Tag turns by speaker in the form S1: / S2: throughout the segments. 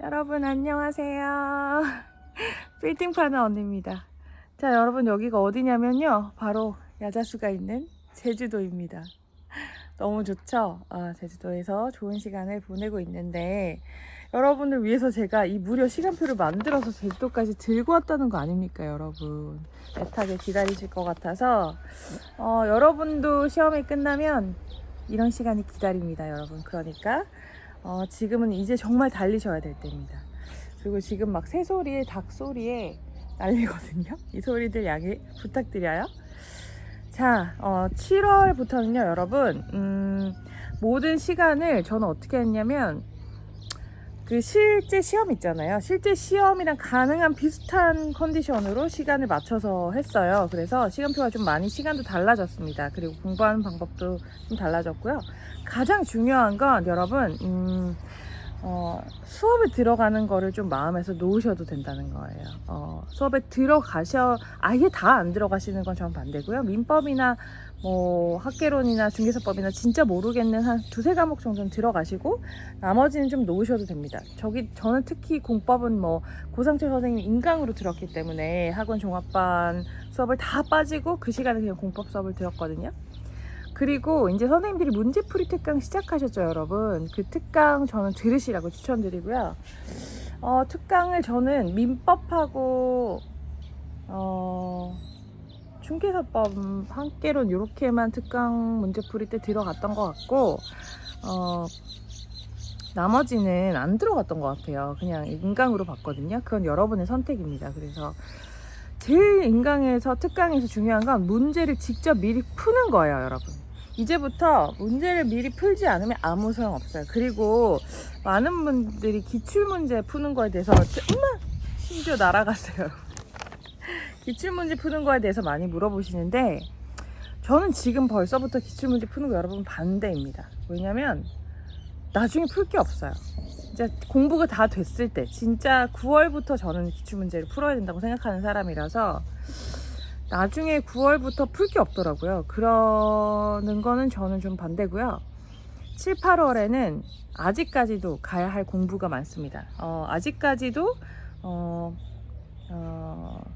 S1: 여러분 안녕하세요. 빌딩 파는 언니입니다. 자, 여러분 여기가 어디냐면요, 바로 야자수가 있는 제주도입니다. 너무 좋죠? 제주도에서 좋은 시간을 보내고 있는데, 여러분을 위해서 제가 이 무료 시간표를 만들어서 제주도까지 들고 왔다는 거 아닙니까? 여러분 애타게 기다리실 것 같아서 여러분도 시험이 끝나면 이런 시간이 기다립니다, 여러분. 그러니까 지금은 이제 정말 달리셔야 될 때입니다. 그리고 지금 막 새소리에 닭소리에 난리거든요. 이 소리들 양해 부탁드려요. 자, 7월부터는요 여러분, 모든 시간을 저는 어떻게 했냐면, 그 실제 시험 있잖아요. 실제 시험이랑 가능한 비슷한 컨디션으로 시간을 맞춰서 했어요. 그래서 시간표가 좀 많이 시간도 달라졌습니다. 그리고 공부하는 방법도 좀 달라졌고요. 가장 중요한 건 여러분, 수업에 들어가는 거를 좀 마음에서 놓으셔도 된다는 거예요. 수업에 아예 다 안 들어가시는 건 전 반대고요. 민법이나 뭐 학개론이나 중개사법이나 진짜 모르겠는 한 두세 과목 정도는 들어가시고 나머지는 좀 놓으셔도 됩니다. 저는 특히 공법은 뭐 고상철 선생님 인강으로 들었기 때문에 학원 종합반 수업을 다 빠지고 그 시간에 그냥 공법 수업을 들었거든요. 그리고 이제 선생님들이 문제풀이 특강 시작하셨죠, 여러분. 그 특강 저는 들으시라고 추천드리고요. 특강을 저는 민법하고 중개사법 한개론 이렇게만 특강 문제풀이 때 들어갔던 것 같고, 나머지는 안 들어갔던 것 같아요. 그냥 인강으로 봤거든요. 그건 여러분의 선택입니다. 그래서 제일 인강에서 특강에서 중요한 건 문제를 직접 미리 푸는 거예요, 여러분. 이제부터 문제를 미리 풀지 않으면 아무 소용 없어요. 그리고 많은 분들이 기출문제 푸는 거에 대해서 심지어 날아갔어요. 기출문제 푸는 거에 대해서 많이 물어보시는데, 저는 지금 벌써부터 기출문제 푸는 거 여러분 반대입니다. 왜냐면 나중에 풀 게 없어요. 이제 공부가 다 됐을 때, 진짜 9월부터 저는 기출문제를 풀어야 된다고 생각하는 사람이라서 나중에 9월부터 풀 게 없더라고요. 그러는 거는 저는 좀 반대고요. 7, 8월에는 아직까지도 가야 할 공부가 많습니다. 아직까지도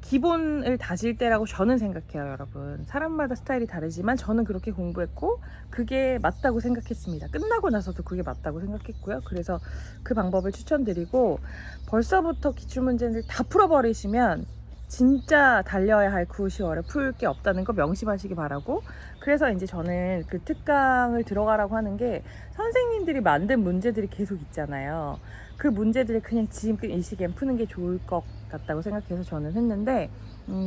S1: 기본을 다질 때라고 저는 생각해요, 여러분. 사람마다 스타일이 다르지만 저는 그렇게 공부했고 그게 맞다고 생각했습니다. 끝나고 나서도 그게 맞다고 생각했고요. 그래서 그 방법을 추천드리고, 벌써부터 기출문제를 다 풀어버리시면 진짜 달려야 할 9, 10월에 풀 게 없다는 거 명심하시기 바라고. 그래서 이제 저는 그 특강을 들어가라고 하는 게, 선생님들이 만든 문제들이 계속 있잖아요. 그 문제들을 그냥 지금 이 시기엔 푸는 게 좋을 것 같다고 생각해서 저는 했는데,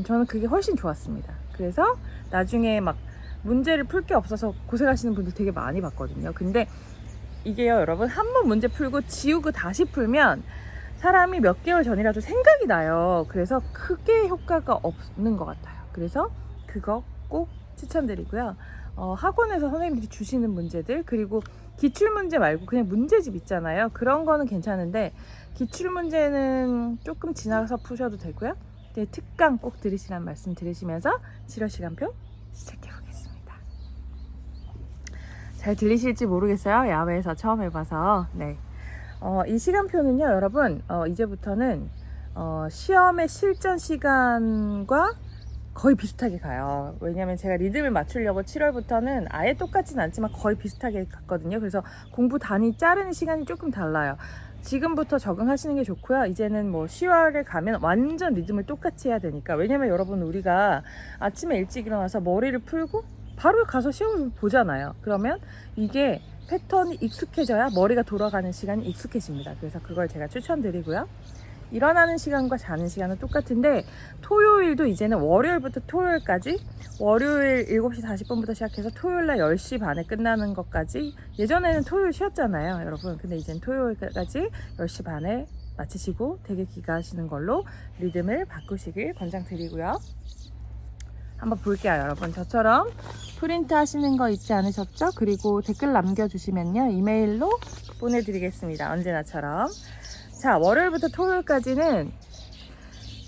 S1: 저는 그게 훨씬 좋았습니다. 그래서 나중에 막 문제를 풀 게 없어서 고생하시는 분들 되게 많이 봤거든요. 근데 이게요, 여러분, 한 번 문제 풀고 지우고 다시 풀면 사람이 몇 개월 전이라도 생각이 나요. 그래서 크게 효과가 없는 것 같아요. 그래서 그거 꼭 추천드리고요. 학원에서 선생님들이 주시는 문제들, 그리고 기출문제 말고 그냥 문제집 있잖아요. 그런 거는 괜찮은데 기출문제는 조금 지나서 푸셔도 되고요. 네, 특강 꼭 들으시란 말씀 들으시면서 7월 시간표 시작해 보겠습니다. 잘 들리실지 모르겠어요. 야외에서 처음 해봐서. 네. 이 시간표는요, 여러분, 이제부터는 시험의 실전 시간과 거의 비슷하게 가요. 왜냐면 제가 리듬을 맞추려고 7월부터는 아예 똑같진 않지만 거의 비슷하게 갔거든요. 그래서 공부 단위 자르는 시간이 조금 달라요. 지금부터 적응하시는 게 좋고요. 이제는 뭐 10월에 가면 완전 리듬을 똑같이 해야 되니까. 왜냐면 여러분, 우리가 아침에 일찍 일어나서 머리를 풀고 바로 가서 시험을 보잖아요. 그러면 이게 패턴이 익숙해져야 머리가 돌아가는 시간이 익숙해집니다. 그래서 그걸 제가 추천드리고요. 일어나는 시간과 자는 시간은 똑같은데, 토요일도 이제는 월요일부터 토요일까지, 월요일 7시 40분부터 시작해서 토요일날 10시 반에 끝나는 것까지, 예전에는 토요일 쉬었잖아요, 여러분. 근데 이제는 토요일까지 10시 반에 마치시고 되게 귀가하시는 걸로 리듬을 바꾸시길 권장드리고요. 한번 볼게요, 여러분. 저처럼 프린트 하시는 거 잊지 않으셨죠? 그리고 댓글 남겨주시면요, 이메일로 보내드리겠습니다. 언제나처럼. 자, 월요일부터 토요일까지는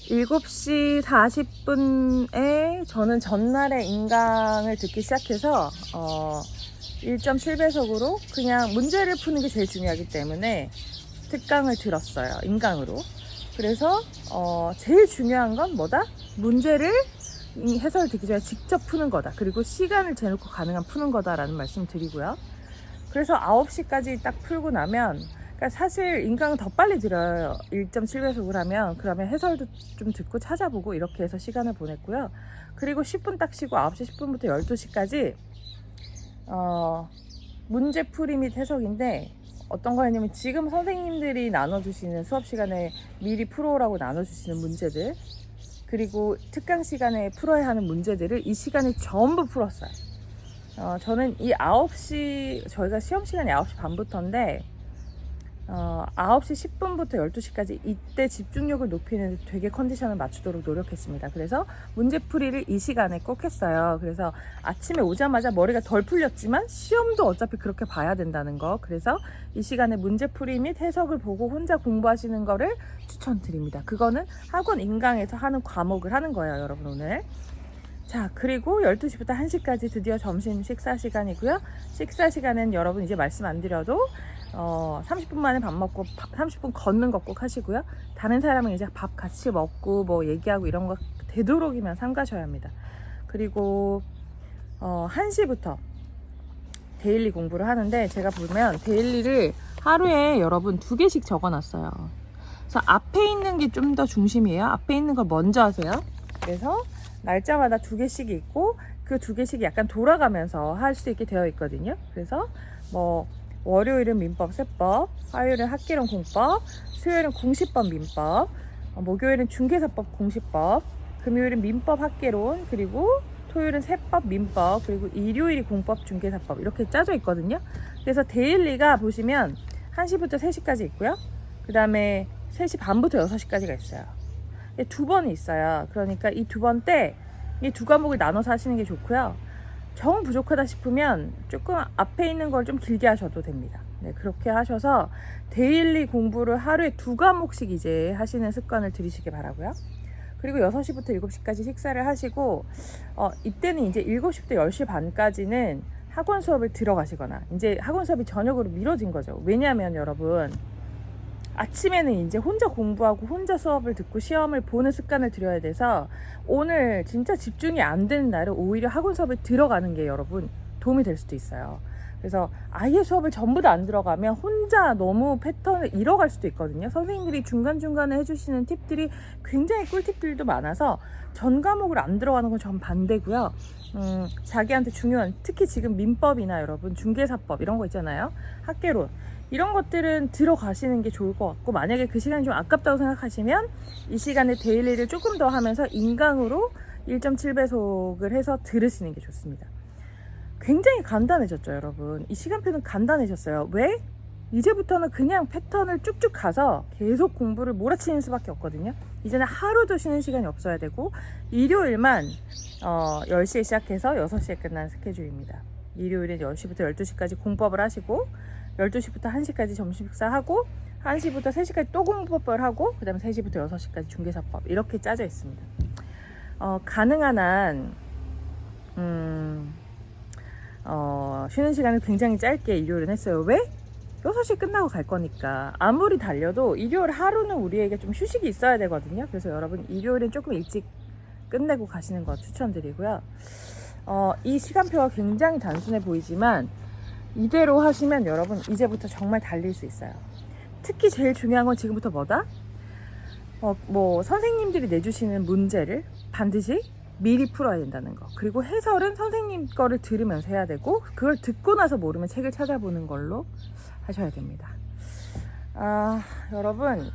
S1: 7시 40분에 저는 전날에 인강을 듣기 시작해서 1.7배속으로 그냥 문제를 푸는 게 제일 중요하기 때문에 특강을 들었어요. 인강으로. 그래서 제일 중요한 건 뭐다? 문제를 해설 듣기 전에 직접 푸는 거다. 그리고 시간을 재놓고 가능한 푸는 거다라는 말씀 드리고요. 그래서 9시까지 딱 풀고 나면, 그러니까 사실 인강은 더 빨리 들어요. 1.7배속을 하면. 그러면 해설도 좀 듣고 찾아보고 이렇게 해서 시간을 보냈고요. 그리고 10분 딱 쉬고 9시 10분부터 12시까지 문제풀이 및 해석인데, 어떤 거냐면 지금 선생님들이 나눠주시는 수업 시간에 미리 풀어오라고 나눠주시는 문제들, 그리고 특강 시간에 풀어야 하는 문제들을 이 시간에 전부 풀었어요. 저는 이 9시, 저희가 시험 시간이 9시 반부터인데 9시 10분부터 12시까지 이때 집중력을 높이는 데 되게 컨디션을 맞추도록 노력했습니다. 그래서 문제풀이를 이 시간에 꼭 했어요. 그래서 아침에 오자마자 머리가 덜 풀렸지만 시험도 어차피 그렇게 봐야 된다는 거, 그래서 이 시간에 문제풀이 및 해석을 보고 혼자 공부하시는 거를 추천드립니다. 그거는 학원 인강에서 하는 과목을 하는 거예요, 여러분. 오늘 자, 그리고 12시부터 1시까지 드디어 점심 식사 시간이고요. 식사 시간은 여러분 이제 말씀 안 드려도 30분 만에 밥 먹고 30분 걷는 거 꼭 하시고요. 다른 사람은 이제 밥 같이 먹고 뭐 얘기하고 이런 거 되도록이면 삼가셔야 합니다. 그리고 1시부터 데일리 공부를 하는데, 제가 보면 데일리를 하루에 여러분 2개씩 적어놨어요. 그래서 앞에 있는 게 좀 더 중심이에요. 앞에 있는 걸 먼저 하세요. 그래서 날짜마다 2개씩이 있고 그 2개씩이 약간 돌아가면서 할 수 있게 되어 있거든요. 그래서 뭐 월요일은 민법 세법, 화요일은 학개론 공법, 수요일은 공시법 민법, 목요일은 중개사법 공시법, 금요일은 민법 학개론, 그리고 토요일은 세법 민법, 그리고 일요일이 공법 중개사법, 이렇게 짜져 있거든요. 그래서 데일리가 보시면 1시부터 3시까지 있고요. 그 다음에 3시 반부터 6시까지가 있어요. 2번이 있어요. 그러니까 이 2번 때 이 2과목을 나눠서 하시는 게 좋고요. 정 부족하다 싶으면 조금 앞에 있는 걸 좀 길게 하셔도 됩니다. 네, 그렇게 하셔서 데일리 공부를 하루에 2과목씩 이제 하시는 습관을 들이시기 바라고요. 그리고 6시부터 7시까지 식사를 하시고 이때는 이제 7시부터 10시 반까지는 학원 수업을 들어가시거나, 이제 학원 수업이 저녁으로 미뤄진 거죠. 왜냐하면 여러분, 아침에는 이제 혼자 공부하고 혼자 수업을 듣고 시험을 보는 습관을 들여야 돼서 오늘 진짜 집중이 안 되는 날은 오히려 학원 수업에 들어가는 게 여러분 도움이 될 수도 있어요. 그래서 아예 수업을 전부 다 안 들어가면 혼자 너무 패턴을 잃어갈 수도 있거든요. 선생님들이 중간중간에 해주시는 팁들이 굉장히 꿀팁들도 많아서 전 과목을 안 들어가는 건 전 반대고요. 자기한테 중요한, 특히 지금 민법이나 여러분 중개사법 이런 거 있잖아요. 학개론 이런 것들은 들어가시는 게 좋을 것 같고, 만약에 그 시간이 좀 아깝다고 생각하시면 이 시간에 데일리를 조금 더 하면서 인강으로 1.7배속을 해서 들으시는 게 좋습니다. 굉장히 간단해졌죠, 여러분. 이 시간표는 간단해졌어요. 왜? 이제부터는 그냥 패턴을 쭉쭉 가서 계속 공부를 몰아치는 수밖에 없거든요. 이제는 하루도 쉬는 시간이 없어야 되고, 일요일만 10시에 시작해서 6시에 끝나는 스케줄입니다. 일요일은 10시부터 12시까지 공법을 하시고, 12시부터 1시까지 점심 식사하고, 1시부터 3시까지 또 공법을 하고, 그 다음에 3시부터 6시까지 중개사법, 이렇게 짜져 있습니다. 가능한 한 쉬는 시간을 굉장히 짧게 일요일은 했어요. 왜? 6시 끝나고 갈 거니까. 아무리 달려도 일요일 하루는 우리에게 좀 휴식이 있어야 되거든요. 그래서 여러분 일요일은 조금 일찍 끝내고 가시는 거 추천드리고요. 이 시간표가 굉장히 단순해 보이지만 이대로 하시면 여러분 이제부터 정말 달릴 수 있어요. 특히 제일 중요한 건 지금부터 뭐다? 뭐 선생님들이 내주시는 문제를 반드시 미리 풀어야 된다는 거. 그리고 해설은 선생님 거를 들으면서 해야 되고, 그걸 듣고 나서 모르면 책을 찾아보는 걸로 하셔야 됩니다. 여러분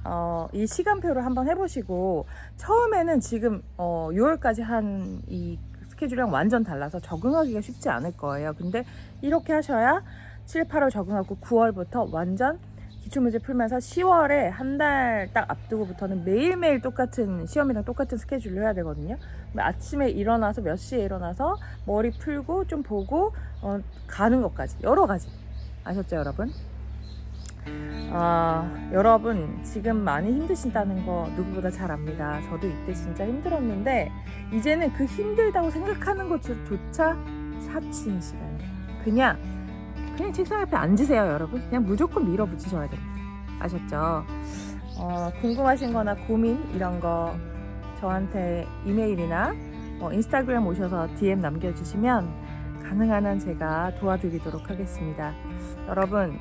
S1: 이 시간표를 한번 해보시고, 처음에는 지금 6월까지 한 이 스케줄이랑 완전 달라서 적응하기가 쉽지 않을 거예요. 근데 이렇게 하셔야 7, 8월 적응하고 9월부터 완전 기출문제 풀면서 10월에 한 달 딱 앞두고부터는 매일매일 똑같은 시험이랑 똑같은 스케줄로 해야 되거든요. 아침에 일어나서 몇 시에 일어나서 머리 풀고 좀 보고 가는 것까지 여러 가지. 아셨죠, 여러분? 여러분 지금 많이 힘드신다는 거 누구보다 잘 압니다. 저도 이때 진짜 힘들었는데 이제는 그 힘들다고 생각하는 것조차 사치인 시간이에요. 그냥 책상 앞에 앉으세요, 여러분. 그냥 무조건 밀어붙이셔야 됩니다. 아셨죠? 궁금하신 거나 고민 이런 거 저한테 이메일이나 인스타그램 오셔서 DM 남겨주시면 가능한 한 제가 도와드리도록 하겠습니다. 여러분,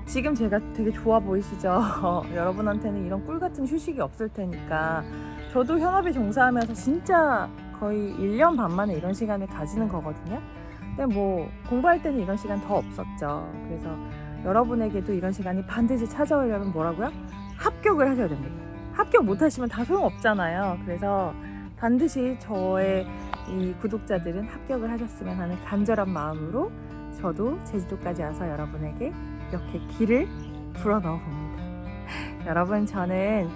S1: 지금 제가 되게 좋아 보이시죠? 여러분한테는 이런 꿀 같은 휴식이 없을 테니까. 저도 현업에 종사하면서 진짜 거의 1년 반 만에 이런 시간을 가지는 거거든요. 근데 뭐 공부할 때는 이런 시간 더 없었죠. 그래서 여러분에게도 이런 시간이 반드시 찾아오려면 뭐라고요? 합격을 하셔야 됩니다. 합격 못하시면 다 소용없잖아요. 그래서 반드시 저의 이 구독자들은 합격을 하셨으면 하는 간절한 마음으로 저도 제주도까지 와서 여러분에게 이렇게 길을 불어 넣어 봅니다. 여러분, 저는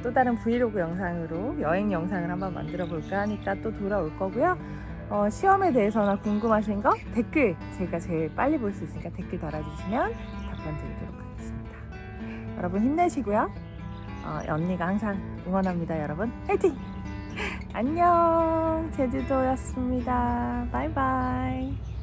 S1: 또 다른 브이로그 영상으로 여행 영상을 한번 만들어 볼까 하니까 또 돌아올 거고요. 시험에 대해서나 궁금하신 거 댓글, 제가 제일 빨리 볼 수 있으니까 댓글 달아주시면 답변 드리도록 하겠습니다. 여러분 힘내시고요. 언니가 항상 응원합니다. 여러분 화이팅! 안녕, 제주도였습니다. 바이바이.